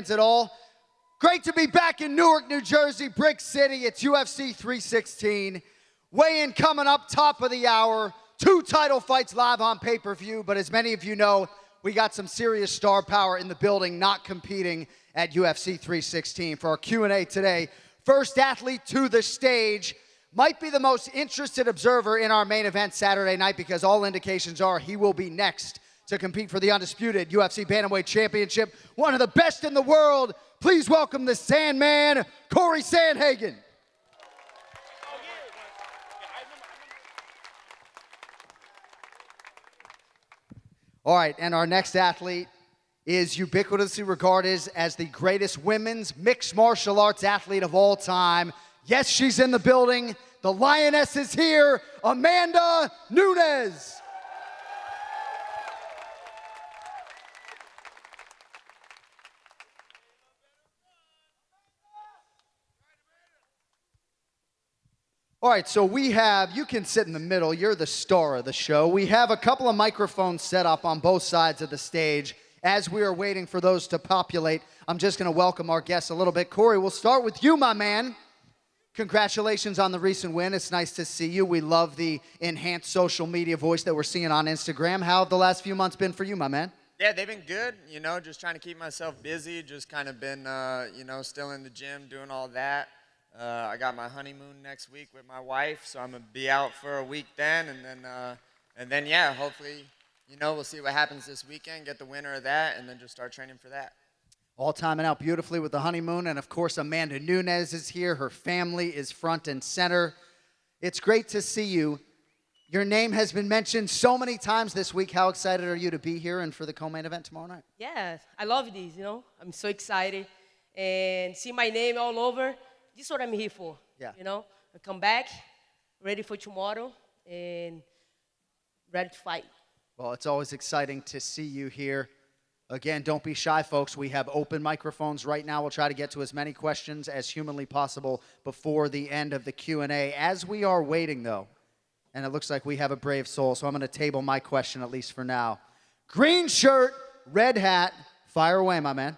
fans at all. Great to be back in Newark, New Jersey, Brick City. It's UFC 316. Weigh-in coming up, top of the hour. 2 title fights live on pay-per-view, but as many of you know, we got some serious star power in the building not competing at UFC 316. For our Q&A today, first athlete to the stage might be the most interested observer in our main event Saturday night because all indications are he will be next to compete for the undisputed UFC Bantamweight Championship. One of the best in the world. Please welcome the Sandman, Cory Sandhagen. All right, and our next athlete is ubiquitously regarded as the greatest women's mixed martial arts athlete of all time. Yes, she's in the building. The Lioness is here, Amanda Nunes. All right, so we have, you can sit in the middle, you're the star of the show. We have a couple of microphones set up on both sides of the stage. As we are waiting for those to populate, I'm just gonna welcome our guests a little bit. Cory, we'll start with you, my man. Congratulations on the recent win. It's nice to see you. We love the enhanced social media voice that we're seeing on Instagram. How have the last few months been for you, my man? Yeah, they've been good, you know, just trying to keep myself busy, just kind of been, you know, still in the gym, doing all that. I got my honeymoon next week with my wife, so I'm going to be out for a week then, and then, yeah, hopefully, you know, we'll see what happens this weekend, get the winner of that, and then just start training for that. All timing out beautifully with the honeymoon, and of course, Amanda Nunes is here. Her family is front and center. It's great to see you. Your name has been mentioned so many times this week. How excited are you to be here and for the co-main event tomorrow night? Yeah, I love this, you know. I'm so excited. And see my name all over. This is what I'm here for. Yeah. You know, I come back, ready for tomorrow, and ready to fight. Well, it's always exciting to see you here. Again, don't be shy, folks. We have open microphones right now. We'll try to get to as many questions as humanly possible before the end of the Q&A. As we are waiting, though, and it looks like we have a brave soul, so I'm going to table my question at least for now. Green shirt, red hat, fire away, my man.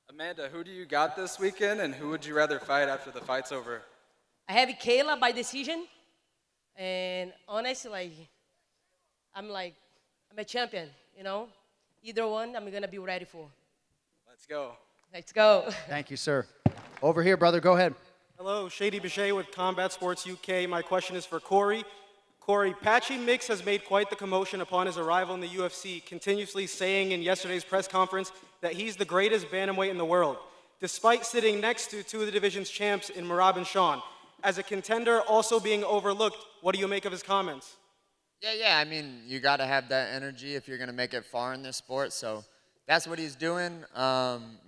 Amanda, who do you got this weekend, and who would you rather fight after the fight's over? I have Kayla by decision, and honestly, I'm a champion, you know. Either one, I'm gonna be ready for. Let's go. Let's go. Thank you, sir. Over here, brother, go ahead. Hello, Shady Bichet with Combat Sports UK. My question is for Cory. Cory, Patchy Mix has made quite the commotion upon his arrival in the UFC, continuously saying in yesterday's press conference that he's the greatest bantamweight in the world, despite sitting next to 2 of the division's champs in Merab and Sean. As a contender also being overlooked, what do you make of his comments? Yeah, I mean, you got to have that energy if you're going to make it far in this sport, so that's what he's doing.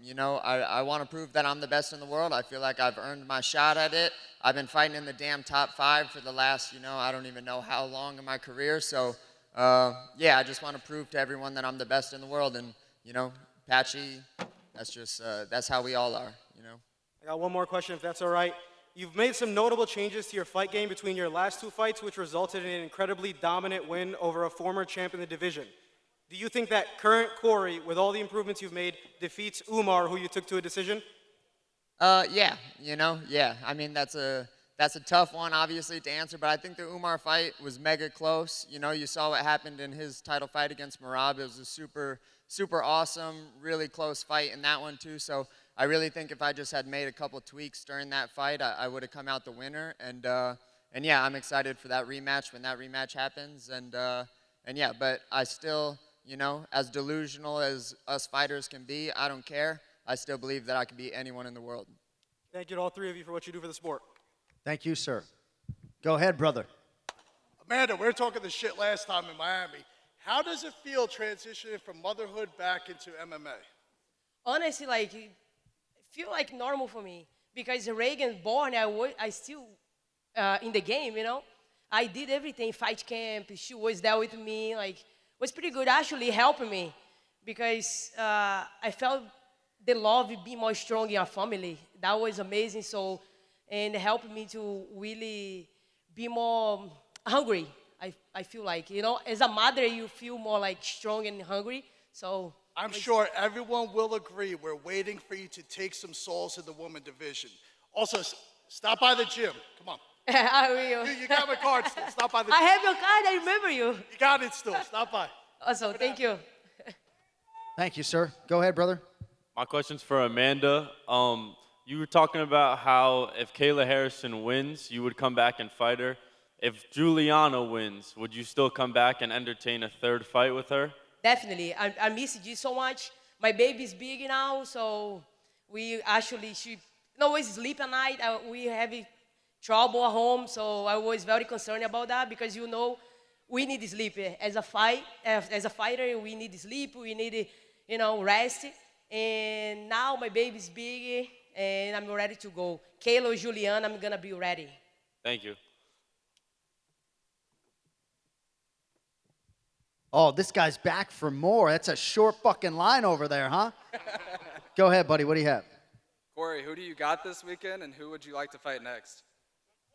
You know, I want to prove that I'm the best in the world. I feel like I've earned my shot at it. I've been fighting in the damn top 5 for the last, you know, I don't even know how long in my career. So, yeah, I just want to prove to everyone that I'm the best in the world. And, you know, Patchy, that's just, that's how we all are, you know. I got one more question, if that's all right. You've made some notable changes to your fight game between your last 2 fights, which resulted in an incredibly dominant win over a former champ in the division. Do you think that current Cory, with all the improvements you've made, defeats Umar, who you took to a decision? Yeah, you know, yeah. I mean, that's a tough one, obviously, to answer, but I think the Umar fight was mega close. You know, you saw what happened in his title fight against Merab. It was a super awesome, really close fight in that one, too. So I really think if I just had made a couple tweaks during that fight, I would have come out the winner. And yeah, I'm excited for that rematch when that rematch happens. And yeah, but I still, you know, as delusional as us fighters can be, I don't care. I still believe that I can beat anyone in the world. Thank you to all 3 of you for what you do for the sport. Thank you, sir. Go ahead, brother. Amanda, we were talking this shit last time in Miami. How does it feel transitioning from motherhood back into MMA? Honestly, like, it feel like normal for me because Reagan born, I still in the game, you know. I did everything, fight camp. She was there with me. Like, it was pretty good, actually helping me because I felt the love being more strong in our family. That was amazing. So, and it helped me to really be more hungry. I feel like, you know, as a mother, you feel more like strong and hungry. So I'm sure everyone will agree we're waiting for you to take some souls in the woman division. Also, stop by the gym. Come on. I will. You got my card still. Stop by the I gym. have your card. I remember you. You got it still. Stop by. Also, thank you. Thank you, sir. Go ahead, brother. My question's for Amanda. You were talking about how if Kayla Harrison wins, you would come back and fight her. If Juliana wins, would you still come back and entertain a third fight with her? Definitely. I miss G so much. My baby's big now, so she always sleep at night. We have trouble at home, so I was very concerned about that because we need sleep as a fighter. We need sleep. We need rest. And now my baby's big, and I'm ready to go. Kayla or Juliana, I'm gonna be ready. Thank you. Oh, this guy's back for more. That's a short fucking line over there, huh? Go ahead, buddy. What do you have? Cory, who do you got this weekend, and who would you like to fight next?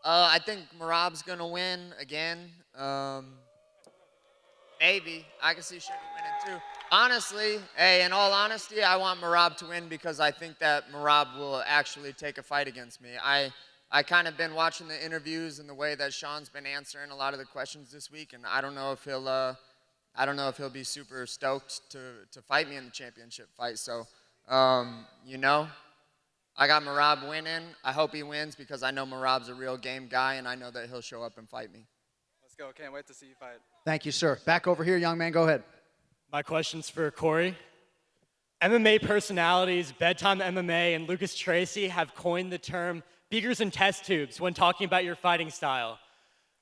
I think Merab's gonna win again. Maybe. I can see Sugar winning too. Honestly, in all honesty, I want Merab to win because I think that Merab will actually take a fight against me. I kind of been watching the interviews and the way that Sean's been answering a lot of the questions this week, and I don't know if he'll be super stoked to fight me in the championship fight. So, I got Merab winning. I hope he wins because I know Merab's a real game guy, and I know that he'll show up and fight me. Let's go. Can't wait to see you fight. Thank you, sir. Back over here, young man. Go ahead. My question's for Cory. MMA personalities, Bedtime MMA, and Lucas Tracy have coined the term beakers and test tubes when talking about your fighting style.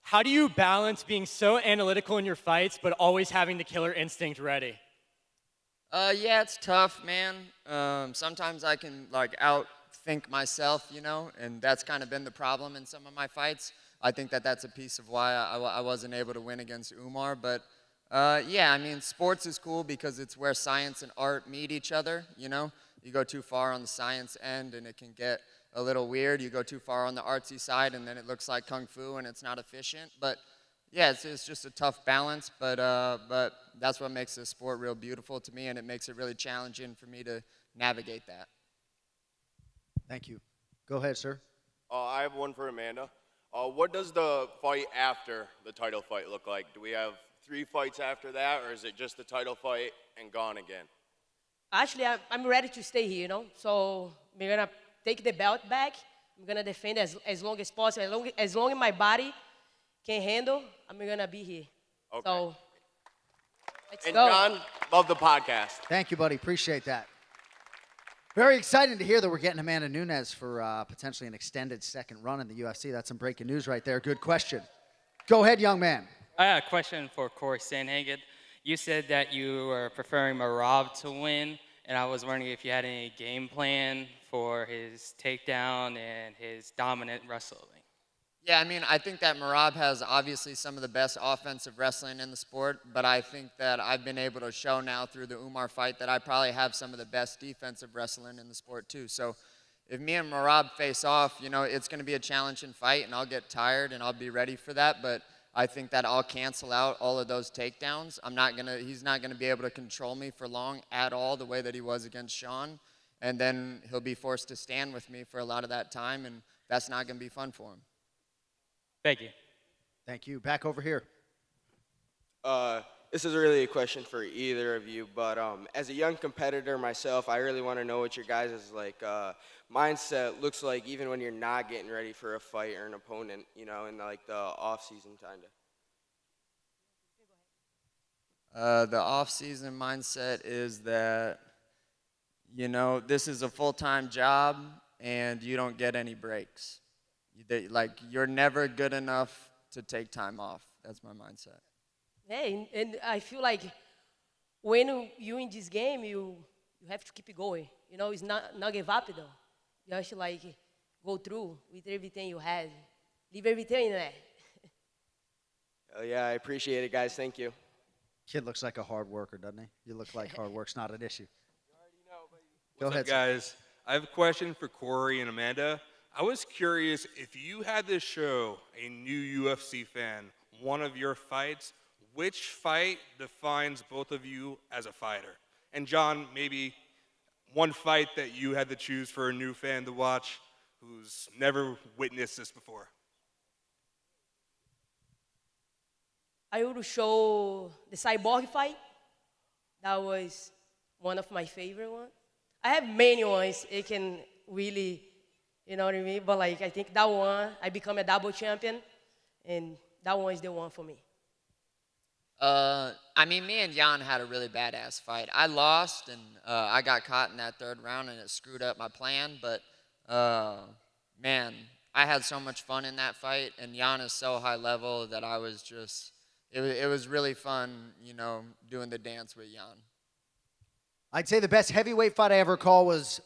How do you balance being so analytical in your fights but always having the killer instinct ready? Yeah, it's tough, man. Sometimes I can outthink myself, and that's kind of been the problem in some of my fights. I think that that's a piece of why I wasn't able to win against Umar. But yeah, I mean, sports is cool because it's where science and art meet each other. You go too far on the science end and it can get a little weird. You go too far on the artsy side and then it looks like kung fu and it's not efficient. But yeah, it's just a tough balance. But that's what makes this sport real beautiful to me, and it makes it really challenging for me to navigate that. Thank you. Go ahead, sir. I have one for Amanda. What does the fight after the title fight look like? Do we have 3 fights after that, or is it just the title fight and gone again? Actually, I'm ready to stay here, So we're gonna take the belt back. I'm gonna defend as long as possible. As long as my body can handle, I'm gonna be here. Okay. So let's And go. John, love the podcast. Thank you, buddy. Appreciate that. Very exciting to hear that we're getting Amanda Nunes for potentially an extended second run in the UFC. That's some breaking news right there. Good question. Go ahead, young man. I have a question for Cory Sandhagen. You said that you were preferring Merab to win, and I was wondering if you had any game plan for his takedown and his dominant wrestling. Yeah, I mean, I think that Merab has obviously some of the best offensive wrestling in the sport, but I think that I've been able to show now through the Umar fight that I probably have some of the best defensive wrestling in the sport too. So if me and Merab face off, it's going to be a challenging fight, and I'll get tired, and I'll be ready for that, but I think that I'll cancel out all of those takedowns. He's not going to be able to control me for long at all the way that he was against Sean, and then he'll be forced to stand with me for a lot of that time, and that's not going to be fun for him. Thank you. Thank you. Back over here. This is really a question for either of you, but as a young competitor myself, I really want to know what your guys' mindset looks like, even when you're not getting ready for a fight or an opponent, in the off season kind of. The off-season mindset is that, this is a full-time job and you don't get any breaks. You're never good enough to take time off. That's my mindset. Hey, and I feel like when you in this game, you have to keep it going. It's not give up though. You have to go through with everything you had. Leave everything in there. Oh yeah, I appreciate it, guys. Thank you. Kid looks like a hard worker, doesn't he? You look like hard work's not an issue. Go ahead, guys. I have a question for Cory and Amanda. I was curious if you had to show a new UFC fan one of your fights, which fight defines both of you as a fighter? And John, maybe one fight that you had to choose for a new fan to watch who's never witnessed this before. I will show the Cyborg fight. That was one of my favorite ones. I have many ones. It can really, you know what I mean? But like, I think that one, I become a double champion, and that one is the one for me. I mean, me and Jan had a really badass fight. I lost, and I got caught in that third round, and it screwed up my plan. But man, I had so much fun in that fight, and Jan is so high level that I was just. It was really fun, you know, doing the dance with Jan. I'd say the best heavyweight fight I ever called was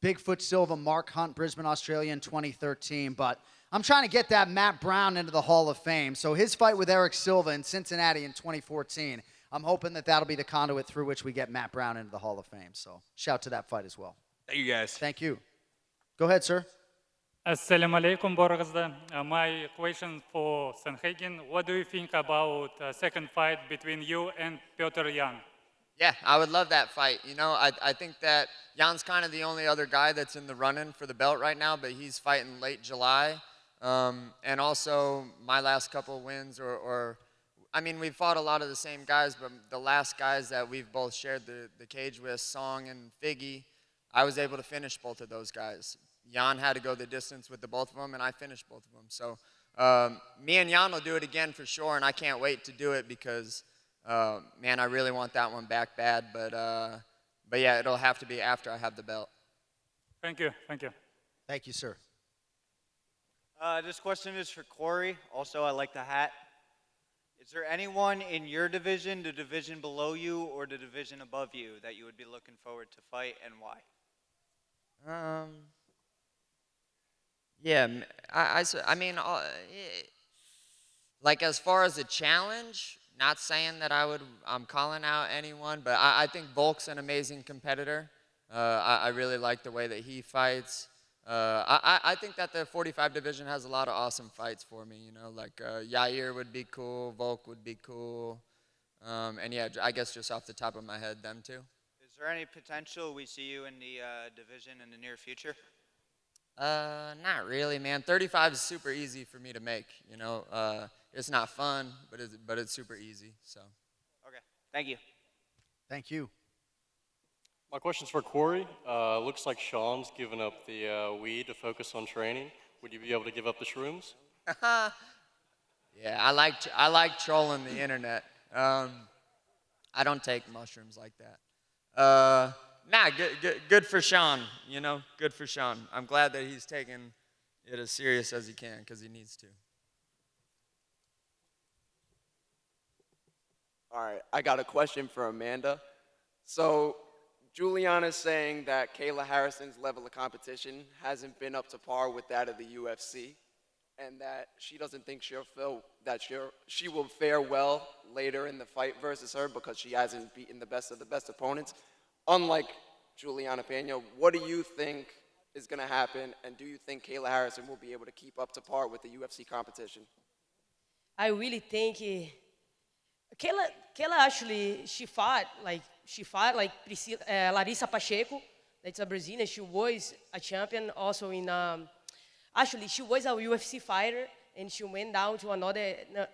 Bigfoot Silva, Mark Hunt, Brisbane, Australia in 2013. But I'm trying to get that Matt Brown into the Hall of Fame. So his fight with Eric Silva in Cincinnati in 2014, I'm hoping that that'll be the conduit through which we get Matt Brown into the Hall of Fame. So shout to that fight as well. Thank you, guys. Thank you. Go ahead, sir. Assalamu alaikum, Borgazda. My question for Sandhagen, what do you think about second fight between you and Petr Yan? Yeah, I would love that fight. You know, I think that Jan's kind of the only other guy that's in the run-in for the belt right now, but he's fighting late July. And also, my last couple wins, I mean, we've fought a lot of the same guys, but the last guys that we've both shared the cage with, Song and Figgy, I was able to finish both of those guys. Jan had to go the distance with the both of them, and I finished both of them. So me and Jan will do it again for sure, and I can't wait to do it because, man, I really want that one back bad. But yeah, it'll have to be after I have the belt. Thank you. Thank you. Thank you, sir. This question is for Cory. Also, I like the hat. Is there anyone in your division, the division below you, or the division above you that you would be looking forward to fight, and why? Yeah, I mean, like as far as a challenge, not saying that I'm calling out anyone, but I think Volk's an amazing competitor. I really like the way that he fights. I think that the 45 division has a lot of awesome fights for me, you know, like Yair would be cool, Volk would be cool, and yeah, I guess just off the top of my head, them two. Is there any potential we see you in the division in the near future? Not really, man. 35 is super easy for me to make, you know. It's not fun, but it's super easy, so. Okay, thank you. Thank you. My question's for Cory. Looks like Sean's given up the weed to focus on training. Would you be able to give up the shrooms? Yeah, I like trolling the internet. I don't take mushrooms like that. Nah, good for Sean, you know, good for Sean. I'm glad that he's taking it as serious as he can because he needs to. All right, I got a question for Amanda. So Juliana's saying that Kayla Harrison's level of competition hasn't been up to par with that of the UFC, and that she doesn't think she will fare well later in the fight versus her because she hasn't beaten the best of the best opponents. Unlike Juliana Pena, what do you think is going to happen, and do you think Kayla Harrison will be able to keep up to par with the UFC competition? I really think Kayla actually, she fought like Larissa Pacheco, that's a Brazilian. She was a champion also in, actually she was a UFC fighter, and she went down to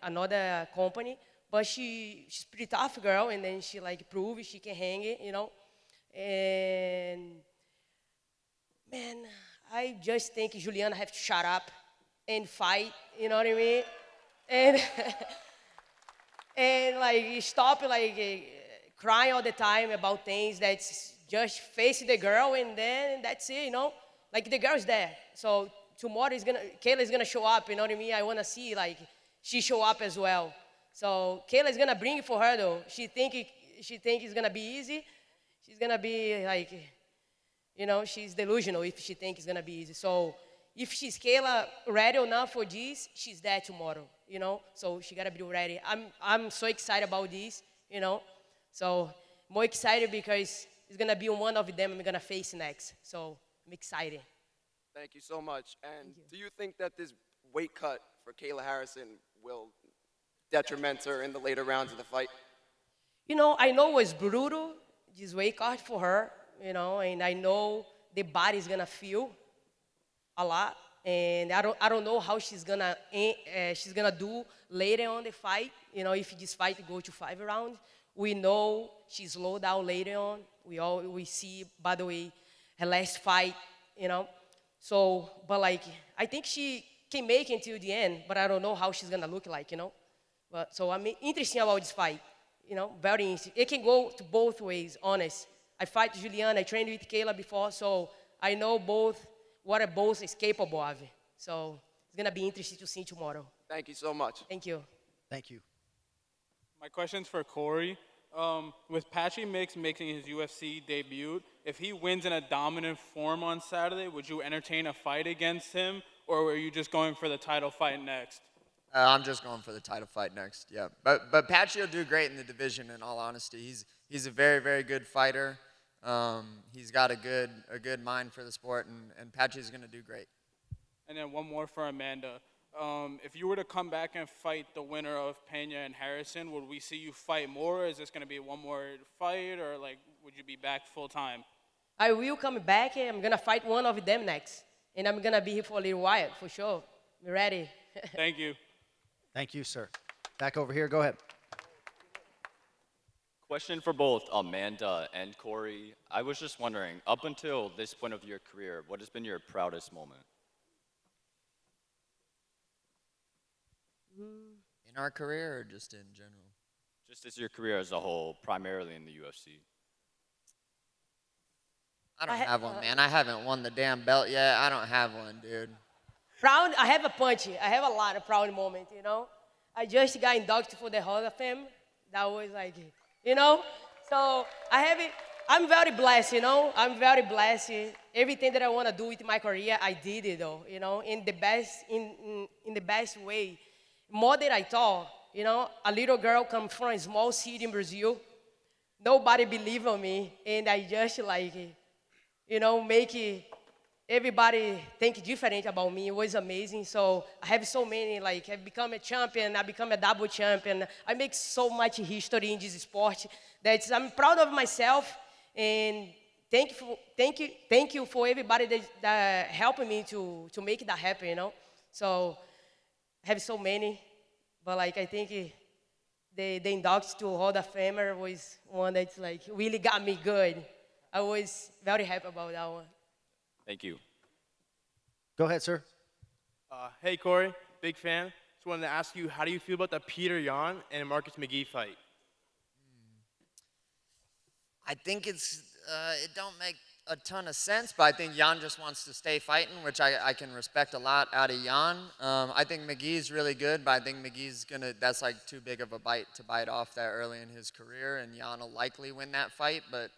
another company, but she's pretty tough girl, and then she like proved she can hang it, you know. And man, I just think Juliana have to shut up and fight, you know what I mean? And and like stop like crying all the time about things. That's just face the girl, and then that's it, you know. Like the girl's there, so tomorrow Kayla's gonna show up, you know what I mean? I wanna see like she show up as well. So Kayla's gonna bring it for her though. She think it's gonna be easy. She's gonna be like, you know, she's delusional if she thinks it's gonna be easy. So if she's Kayla ready or not for this, she's there tomorrow, you know. So she gotta be ready. I'm so excited about this, you know. So more excited because it's gonna be one of them I'm gonna face next. So I'm excited. Thank you so much. And do you think that this weight cut for Kayla Harrison will detriment her in the later rounds of the fight? You know, I know it was brutal, this weight cut for her, you know, and I know the body's gonna feel a lot, and I don't know how she's gonna do later on the fight. You know, if this fight go to 5 rounds, we know she's slowed down later on. We see, by the way, her last fight, you know. So, but like I think she can make it till the end, but I don't know how she's gonna look like, you know. But so I'm interesting about this fight, you know, very interesting. It can go to both ways, honest. I fight Juliana, I trained with Kayla before, so I know what both is capable of. So it's gonna be interesting to see tomorrow. Thank you so much. Thank you. Thank you. My question's for Cory. With Patchy Mix making his UFC debut, if he wins in a dominant form on Saturday, would you entertain a fight against him, or were you just going for the title fight next? I'm just going for the title fight next, yeah. But Patchy will do great in the division, in all honesty. He's a very, very good fighter. He's got a good mind for the sport, and Patchy's going to do great. And then one more for Amanda. If you were to come back and fight the winner of Pena and Harrison, would we see you fight more? Is this going to be one more fight, or like would you be back full time? I will come back, and I'm gonna fight one of them next, and I'm gonna be here for a little while for sure. Be ready. Thank you. Thank you, sir. Back over here. Go ahead. Question for both Amanda and Cory. I was just wondering, up until this point of your career, what has been your proudest moment? In our career or just in general? Just as your career as a whole, primarily in the UFC. I don't have one, man. I haven't won the damn belt yet. I don't have one, dude. Proud, I have a punch. I have a lot of proud moments, you know. I just got inducted for the Hall of Fame. That was like, you know. So I have it. I'm very blessed, you know. I'm very blessed. Everything that I want to do with my career, I did it, though, you know, in the best way. More than I thought, you know. A little girl come from a small city in Brazil. Nobody believed in me, and I just like, you know, make everybody think different about me. It was amazing. So I have so many, like, I've become a champion, I become a double champion. I make so much history in this sport that I'm proud of myself, and thank you for everybody that helped me to make that happen, you know. So I have so many, but like I think the induct to Hall of Famer was one that's like really got me good. I was very happy about that one. Thank you. Go ahead, sir. Hey, Cory, big fan. Just wanted to ask you, how do you feel about the Peter Yan and Marcus McGee fight? I think it don't make a ton of sense, but I think Jan just wants to stay fighting, which I can respect a lot out of Jan. I think McGee's really good, but I think McGee's that's like too big of a bite to bite off that early in his career, and Jan will likely win that fight, but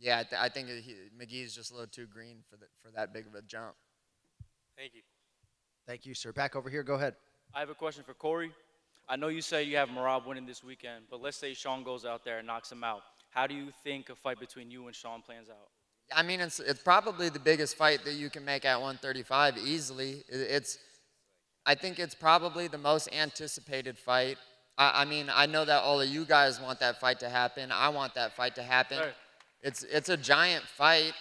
yeah, I think McGee's just a little too green for that big of a jump. Thank you. Thank you, sir. Back over here. Go ahead. I have a question for Cory. I know you say you have Merab winning this weekend, but let's say Sean goes out there and knocks him out. How do you think a fight between you and Sean plans out? I mean, it's probably the biggest fight that you can make at 135 easily. I think it's probably the most anticipated fight. I mean, I know that all of you guys want that fight to happen. I want that fight to happen. Right. It's a giant fight.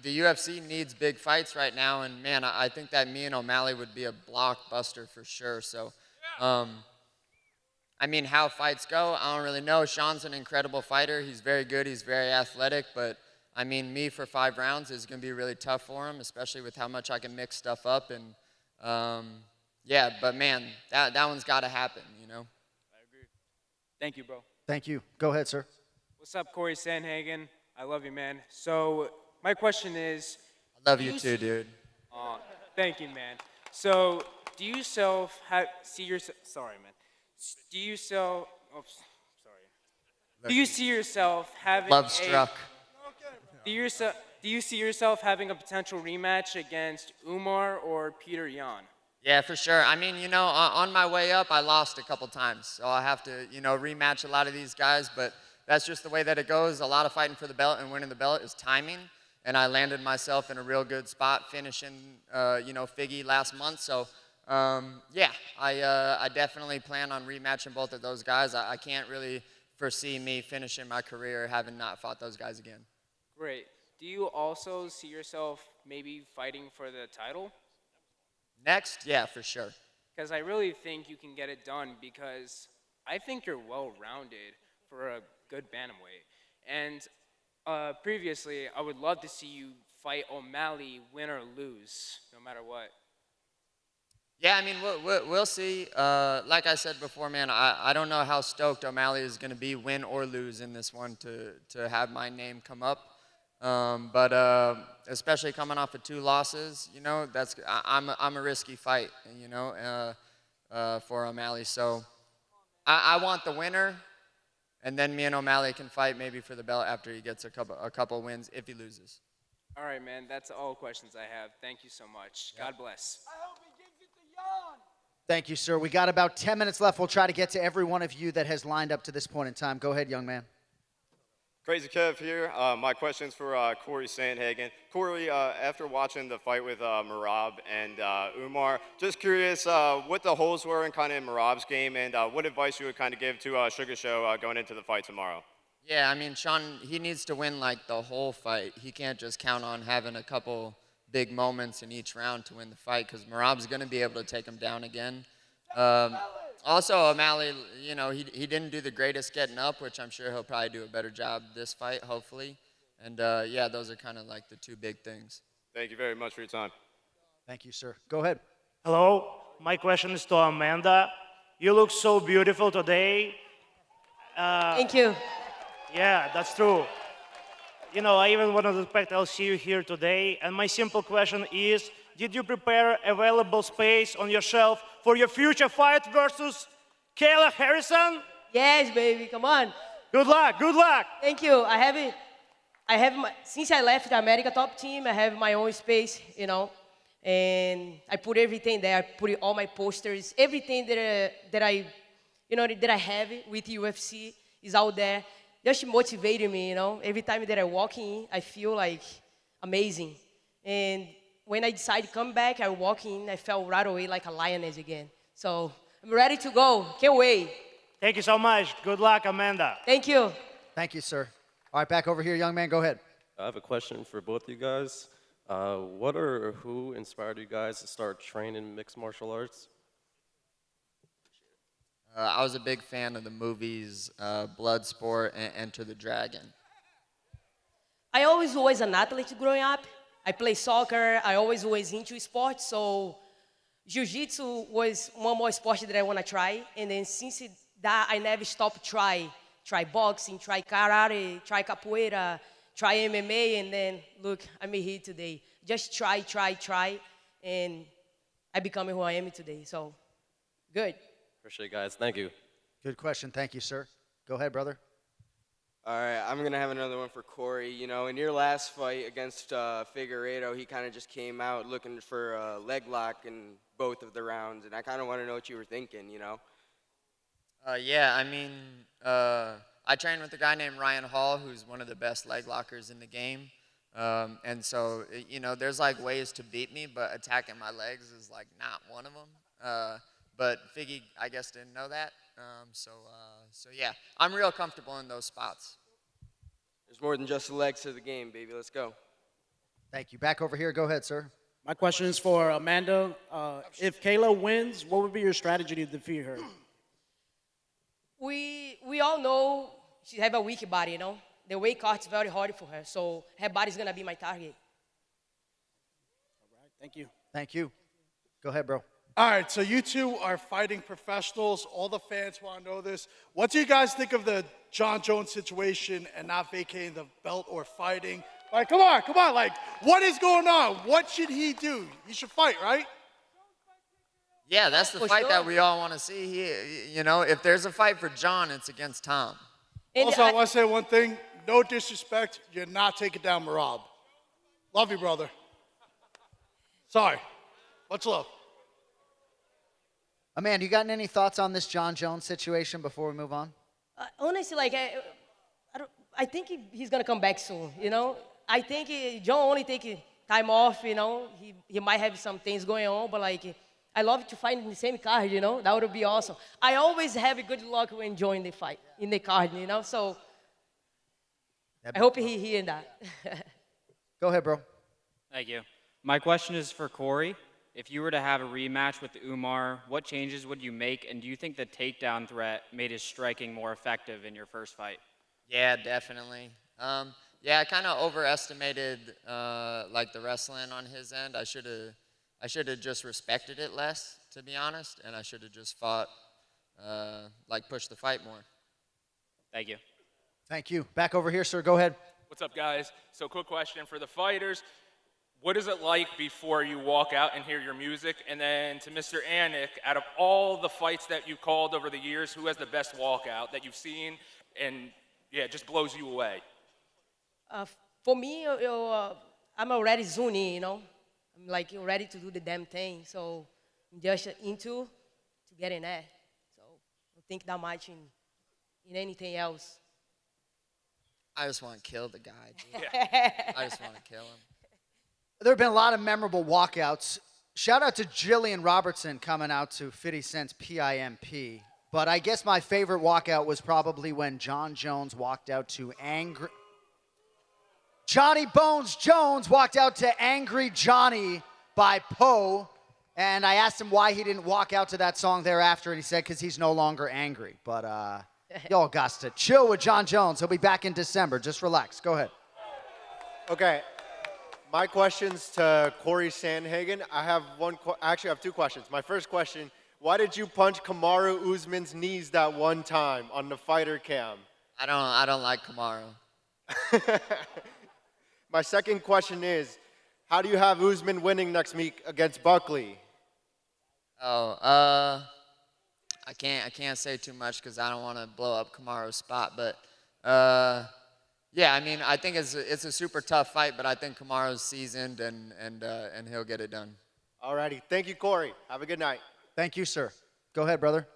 The UFC needs big fights right now, and man, I think that me and O'Malley would be a blockbuster for sure. So, I mean, how fights go, I don't really know. Sean's an incredible fighter. He's very good. He's very athletic. But, I mean, me for 5 rounds is going to be really tough for him, especially with how much I can mix stuff up. And, yeah, but, man, that one's got to happen, you know? I agree. Thank you, bro. Thank you. Go ahead, sir. What's up, Cory Sandhagen? I love you, man. So my question is... I love you too, dude. Thank you, man. So do you see yourself... Sorry, man. Do you see yourself having Love struck. Do you see yourself having a potential rematch against Umar or Peter Yan? Yeah, for sure. I mean, you know, on my way up, I lost a couple times. So I'll have to, you know, rematch a lot of these guys. But that's just the way that it goes. A lot of fighting for the belt and winning the belt is timing. And I landed myself in a real good spot finishing, you know, Figgy last month. So, yeah, I definitely plan on rematching both of those guys. I can't really foresee me finishing my career having not fought those guys again. Great. Do you also see yourself maybe fighting for the title? Next, yeah, for sure. Because I really think you can get it done because I think you're well-rounded for a good bantamweight. And previously, I would love to see you fight O'Malley, win or lose, no matter what. Yeah, I mean, we'll see. Like I said before, man, I don't know how stoked O'Malley is going to be, win or lose in this one, to have my name come up. But especially coming off of 2 losses, you know, I'm a risky fight, you know, for O'Malley. So I want the winner, and then me and O'Malley can fight maybe for the belt after he gets a couple wins if he loses. All right, man. That's all questions I have. Thank you so much. God bless. Thank you, sir. We got about 10 minutes left. We'll try to get to every one of you that has lined up to this point in time. Go ahead, young man. Crazy Kev here. My question's for Cory Sandhagen. Cory, after watching the fight with Merab and Umar, just curious what the holes were in kind of Merab's game and what advice you would kind of give to Sugar Show going into the fight tomorrow. Yeah, I mean, Sean, he needs to win like the whole fight. He can't just count on having a couple big moments in each round to win the fight because Merab's going to be able to take him down again. Also, O'Malley, you know, he didn't do the greatest getting up, which I'm sure he'll probably do a better job this fight, hopefully. And, yeah, those are kind of like the 2 big things. Thank you very much for your time. Thank you, sir. Go ahead. Hello, my question is to Amanda. You look so beautiful today. Thank you. Yeah, that's true. You know, I even wanted to expect I'll see you here today. And my simple question is, did you prepare available space on your shelf for your future fight versus Kayla Harrison? Yes, baby. Come on. Good luck. Good luck. Thank you. I have since I left the America Top Team, I have my own space, you know, and I put everything there. I put all my posters, everything that I have with UFC is out there. Just motivated me, you know. Every time that I walk in, I feel like amazing. And when I decided to come back, I walk in, I felt right away like a lioness again. So I'm ready to go. Can't wait. Thank you so much. Good luck, Amanda. Thank you. Thank you, sir. All right, back over here, young man. Go ahead. I have a question for both you guys. What or who inspired you guys to start training mixed martial arts? I was a big fan of the movies Bloodsport and Enter the Dragon. I always was an athlete growing up. I play soccer. I always was into sports. So jiu-jitsu was one more sport that I want to try. And then since that, I never stopped try boxing, try karate, try capoeira, try MMA. And then, look, I'm here today. Just try. And I become who I am today. So, good. Appreciate it, guys. Thank you. Good question. Thank you, sir. Go ahead, brother. All right, I'm going to have another one for Cory. You know, in your last fight against Figueiredo, he kind of just came out looking for a leg lock in both of the rounds, and I kind of want to know what you were thinking, you know? Yeah, I mean, I trained with a guy named Ryan Hall, who's one of the best leg lockers in the game. And so, you know, there's like ways to beat me, but attacking my legs is like not one of them. But Figgy, I guess, didn't know that. So yeah, I'm real comfortable in those spots. There's more than just the legs to the game, baby. Let's go. Thank you. Back over here. Go ahead, sir. My question is for Amanda. If Kayla wins, what would be your strategy to defeat her? We all know she have a weak body, you know. The weight cut is very hard for her, so her body's gonna be my target. All right, thank you. Thank you. Go ahead, bro. All right, so you two are fighting professionals. All the fans want to know this. What do you guys think of the John Jones situation and not vacating the belt or fighting? Like, come on. Like, what is going on? What should he do? He should fight, right? Yeah, that's the fight that we all want to see. You know, if there's a fight for John, it's against Tom. Also, I want to say one thing. No disrespect. You're not taking down Merab. Love you, brother. Sorry. Much love. Amanda, you got any thoughts on this John Jones situation before we move on? Honestly, like, I think he's gonna come back soon. You know, I think John only take time off. You know, he might have some things going on, but like, I love to fight in the same card, you know? That would be awesome. I always have a good luck when joining the fight, in the card, you know? So I hope he hearing that. Go ahead, bro. Thank you. My question is for Cory. If you were to have a rematch with Umar, what changes would you make, and do you think the takedown threat made his striking more effective in your first fight? Yeah, definitely. Yeah, I kind of overestimated like the wrestling on his end. I should have just respected it less, to be honest, and I should have just fought like pushed the fight more. Thank you. Thank you. Back over here, sir. Go ahead. What's up, guys? So, quick question for the fighters. What is it like before you walk out and hear your music? And then to Mr. Anik, out of all the fights that you called over the years, who has the best walkout that you've seen and, yeah, just blows you away? For me, I'm already zoned in, you know? I'm like ready to do the damn thing. So I'm just into to get in there. So I don't think that much in anything else. I just want to kill the guy, dude. I just want to kill him. There have been a lot of memorable walkouts. Shout out to Jillian Robertson coming out to 50 Cent's PIMP. But I guess my favorite walkout was probably when John Jones walked out to Angry... Johnny Bones Jones walked out to Angry Johnny by Poe. And I asked him why he didn't walk out to that song thereafter. And he said, because he's no longer angry. But y'all got to chill with John Jones. He'll be back in December. Just relax. Go ahead. Okay. My question's to Cory Sandhagen. I have actually, I have two questions. My first question, why did you punch Kamaru Usman's knees that one time on the fighter cam? I don't like Kamaru. My second question is, how do you have Usman winning next week against Buckley? Oh, I can't say too much because I don't want to blow up Kamaru's spot, but yeah, I mean, I think it's a super tough fight, but I think Kamaru's seasoned and he'll get it done. Alrighty, thank you, Cory. Have a good night. Thank you, sir. Go ahead, brother.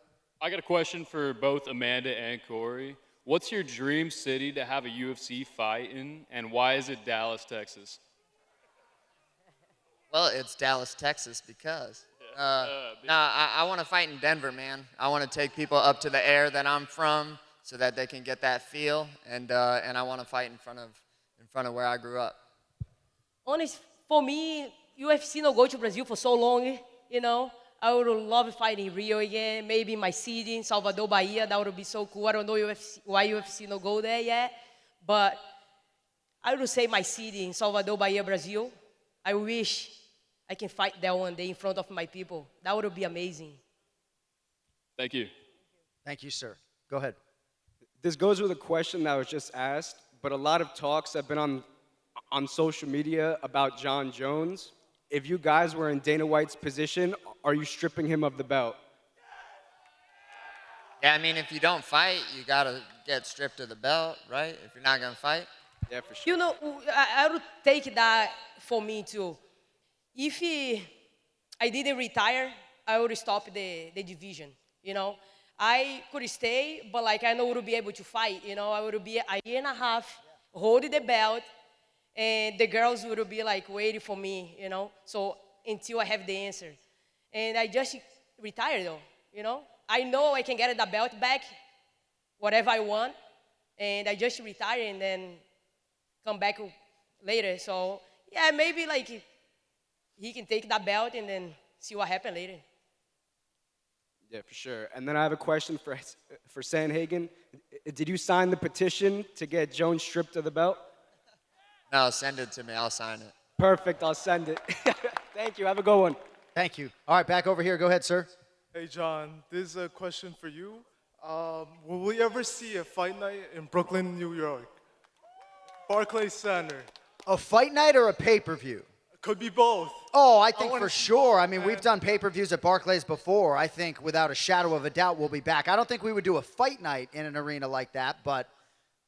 I got a question for both Amanda and Cory. What's your dream city to have a UFC fight in, and why is it Dallas, Texas? Well, it's Dallas, Texas because. I want to fight in Denver, man. I want to take people up to the air that I'm from, so that they can get that feel, and I want to fight in front of where I grew up. Honest, for me, UFC no go to Brazil for so long, you know. I would love fighting in Rio again, maybe in my city, in Salvador, Bahia. That would be so cool. I don't know why UFC no go there yet, but I would say my city in Salvador, Bahia, Brazil. I wish I can fight there one day in front of my people. That would be amazing. Thank you. Thank you, sir. Go ahead. This goes with a question that was just asked, but a lot of talks have been on social media about John Jones. If you guys were in Dana White's position, are you stripping him of the belt? Yeah, I mean, if you don't fight, you got to get stripped of the belt, right? If you're not going to fight. Yeah, for sure. You know, I would take that for me too. If I didn't retire, I would stop the division, you know. I could stay, but like I know I would be able to fight, you know. I would be a year and a half holding the belt, and the girls would be like waiting for me, you know. So until I have the answer. And I just retired though, you know. I know I can get the belt back, whatever I want, and I just retire and then come back later. So yeah, maybe like he can take that belt and then see what happens later. Yeah, for sure. And then I have a question for Sandhagen. Did you sign the petition to get Jones stripped of the belt? No, send it to me. I'll sign it. Perfect. I'll send it. Thank you. Have a good one. Thank you. All right, back over here. Go ahead, sir. Hey, John, this is a question for you. Will we ever see a fight night in Brooklyn, New York? Barclays Center. A fight night or a pay-per-view? Could be both. Oh, I think for sure. I mean, we've done pay-per-views at Barclays before. I think without a shadow of a doubt we'll be back. I don't think we would do a fight night in an arena like that, but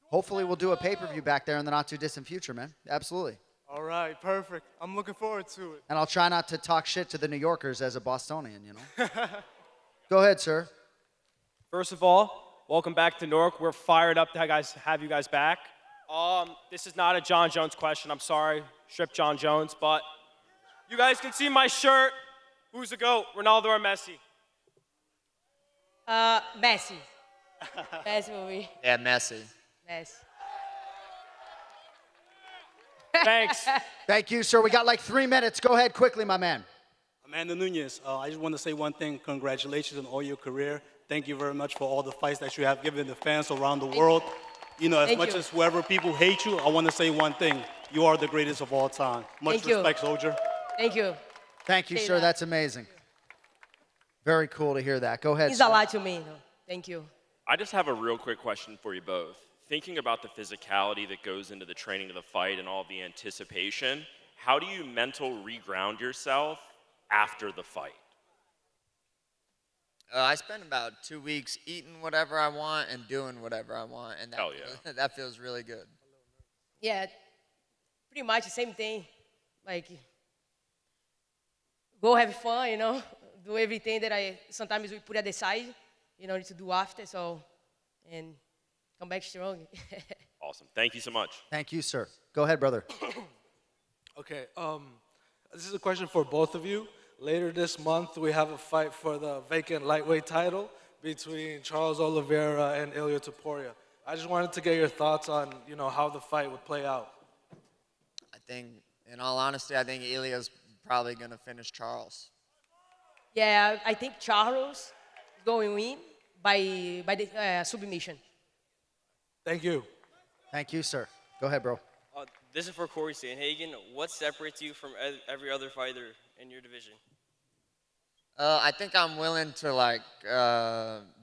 hopefully we'll do a pay-per-view back there in the not-too-distant future, man. Absolutely. All right, perfect. I'm looking forward to it. And I'll try not to talk shit to the New Yorkers as a Bostonian, you know. Go ahead, sir. First of all, welcome back to Newark. We're fired up to have you guys back. This is not a John Jones question. I'm sorry, strip John Jones, but you guys can see my shirt. Who's the GOAT, Ronaldo or Messi? Messi. Messi for me. Yeah, Messi. Messi. Thanks. Thank you, sir. We got like 3 minutes. Go ahead quickly, my man. Amanda Nunes, I just want to say one thing. Congratulations on all your career. Thank you very much for all the fights that you have given the fans around the world. You know, as Thank much you. as whoever people hate you, I want to say one thing. You are the greatest of all time. Much Thank you. respect, soldier. Thank you. Thank you, Say sir. that. That's amazing. Very cool to hear that. Go ahead, Means a sir. lot to me. No? Thank you. I just have a real quick question for you both. Thinking about the physicality that goes into the training of the fight and all the anticipation, how do you mental reground yourself after the fight? I spend about 2 weeks eating whatever I want and doing whatever I want, and that, Hell yeah. that feels really good. Yeah, pretty much the same thing. Like, go have fun, you know, do everything that sometimes we put at the side, you know, to do after, so, and come back strong. Awesome. Thank you so much. Thank you, sir. Go ahead, brother. Okay, this is a question for both of you. Later this month, we have a fight for the vacant lightweight title between Charles Oliveira and Ilia Topuria. I just wanted to get your thoughts on, you know, how the fight would play out. I think, in all honesty, I think Ilia's probably going to finish Charles. Yeah, I think Charles is going to win by the submission. Thank you. Thank you, sir. Go ahead, bro. This is for Cory Sandhagen. What separates you from every other fighter in your division? I think I'm willing to like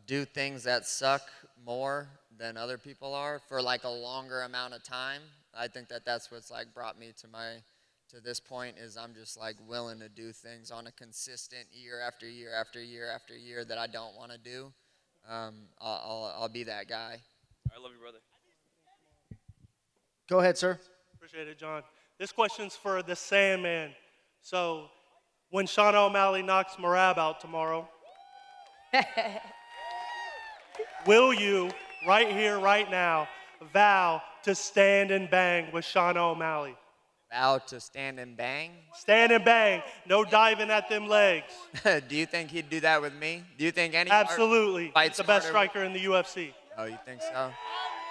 do things that suck more than other people are for like a longer amount of time. I think that that's what's like brought me to this point is I'm just like willing to do things on a consistent year after year after year after year that I don't want to do. I'll be that guy. I love you, brother. Go ahead, sir. Appreciate it, John. This question's for the Sandman. So, when Sean O'Malley knocks Merab out tomorrow, will you, right here, right now, vow to stand and bang with Sean O'Malley? Vow to stand and bang? Stand and bang. No diving at them legs. Do you think he'd do that with me? Do you think any Absolutely. fights He's the best harder? striker in the UFC. Oh, you think so?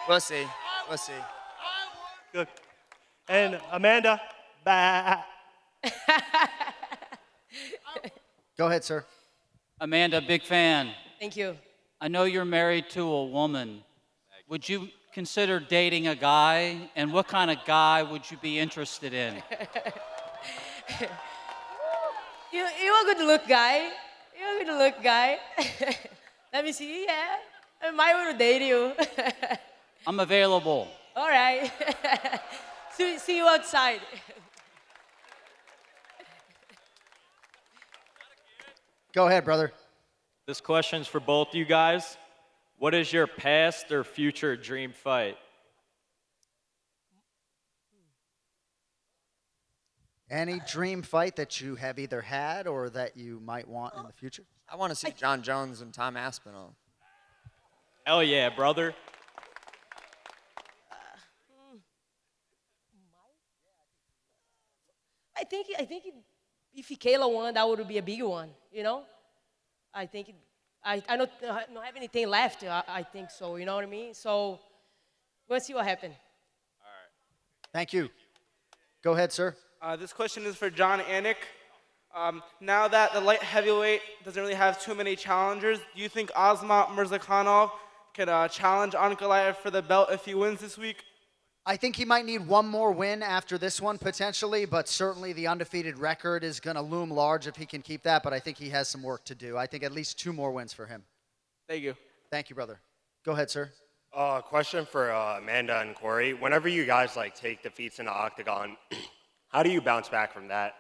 We'll see. We'll see. Good. And Amanda, bah. Go ahead, sir. Amanda, big fan. Thank you. I know you're married to a woman. Would you consider dating a guy? And what kind of guy would you be interested in? You're a good look guy. You're a good look guy. Let me see. Yeah, I might want to date you. I'm available. All right. See you outside. Go ahead, brother. This question's for both you guys. What is your past or future dream fight? Any dream fight that you have either had or that you might want in the future? I want to see John Jones and Tom Aspinall. Hell yeah, brother. I think if Kayla won, that would be a big one. You know, I think I don't have anything left. I think so. You know what I mean? So we'll see what happens. Thank you. Go ahead, sir. This question is for John Anik. Now that the light heavyweight doesn't really have too many challengers, do you think Asmat Mirzakhanov can challenge Ankalaev for the belt if he wins this week? I think he might need one more win after this one, potentially, but certainly the undefeated record is going to loom large if he can keep that, but I think he has some work to do. I think at least 2 more wins for him. Thank you. Thank you, brother. Go ahead, sir. Question for Amanda and Cory. Whenever you guys like take defeats in the octagon, how do you bounce back from that?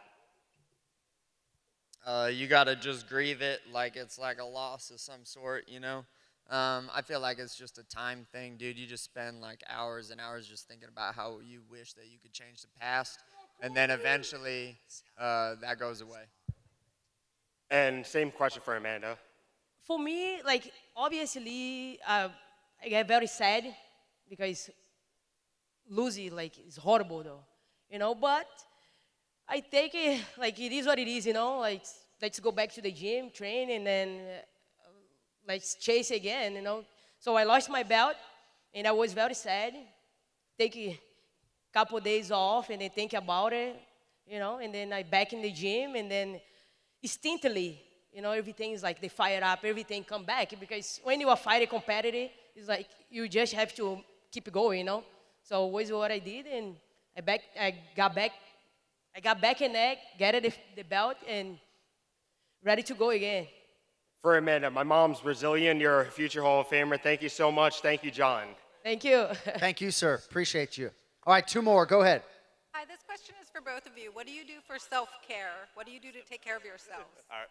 You got to just grieve it like it's like a loss of some sort, you know? I feel like it's just a time thing, dude. You just spend like hours and hours just thinking about how you wish that you could change the past, and then eventually that goes away. And same question for Amanda. For me, like obviously, I get very sad because losing like is horrible though, you know. But I take it like it is what it is, you know. Like let's go back to the gym, train, and then let's chase again, you know. So I lost my belt, and I was very sad. Take a couple days off, and then think about it, you know, and then I back in the gym, and then instantly, you know, everything is like they fire up, everything come back, because when you are fighting competitive, it's like you just have to keep going, you know. So was what I did, and I got back in there, get the belt, and ready to go again. For Amanda, my mom's Brazilian. You're a future Hall of Famer. Thank you so much. Thank you, John. Thank you. Thank you, sir. Appreciate you. All right, 2 more. Go ahead. Hi, this question is for both of you. What do you do for self-care? What do you do to take care of yourselves? All right.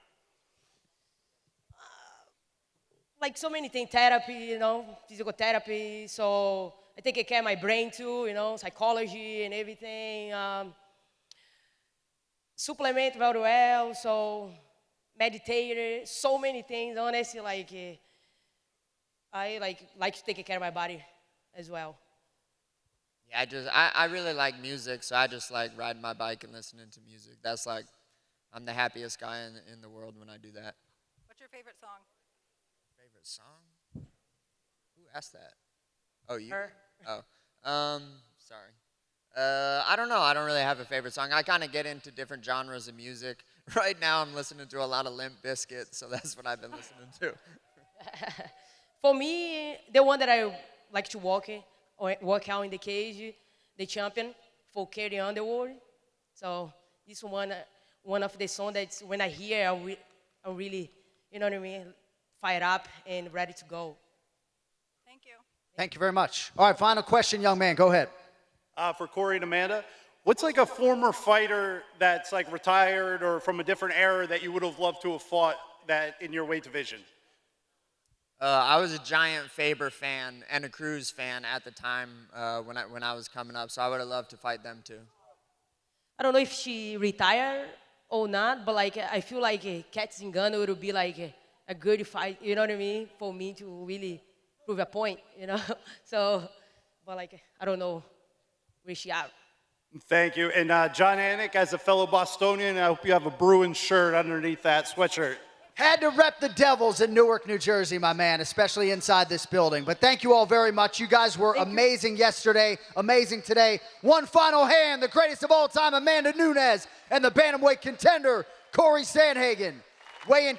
Like so many things, therapy, you know, physical therapy. So I take care of my brain too, you know, psychology and everything. Supplement very well, so meditate, so many things. Honestly, like I like to take care of my body as well. Yeah, I really like music, so I just like riding my bike and listening to music. That's like, I'm the happiest guy in the world when I do that. What's your favorite song? Favorite song? Who asked that? Oh, you? Her. Oh, sorry. I don't know. I don't really have a favorite song. I kind of get into different genres of music. Right now, I'm listening to a lot of Limp Bizkit, so that's what I've been listening to. For me, the one that I like to work out in the cage, the champion for Carry Underwood. So this one of the songs that when I hear, I'm really, you know what I mean, fired up and ready to go. Thank you. Thank you very much. All right, final question, young man. Go ahead. For Cory and Amanda, what's like a former fighter that's like retired or from a different era that you would have loved to have fought that in your weight division? I was a giant Faber fan and a Cruz fan at the time when I was coming up, so I would have loved to fight them too. I don't know if she retired or not, but like I feel like Cat Zingano would be like a good fight, you know what I mean, for me to really prove a point, you know. So, but like I don't know where she out. Thank you. And John Anik, as a fellow Bostonian, I hope you have a Bruins shirt underneath that sweatshirt. Had to rep the Devils in Newark, New Jersey, my man, especially inside this building. But thank you all very much. You guys were amazing yesterday, amazing today. One final hand, the greatest of all time, Amanda Nunes, and the bantamweight contender, Cory Sandhagen. Weigh in.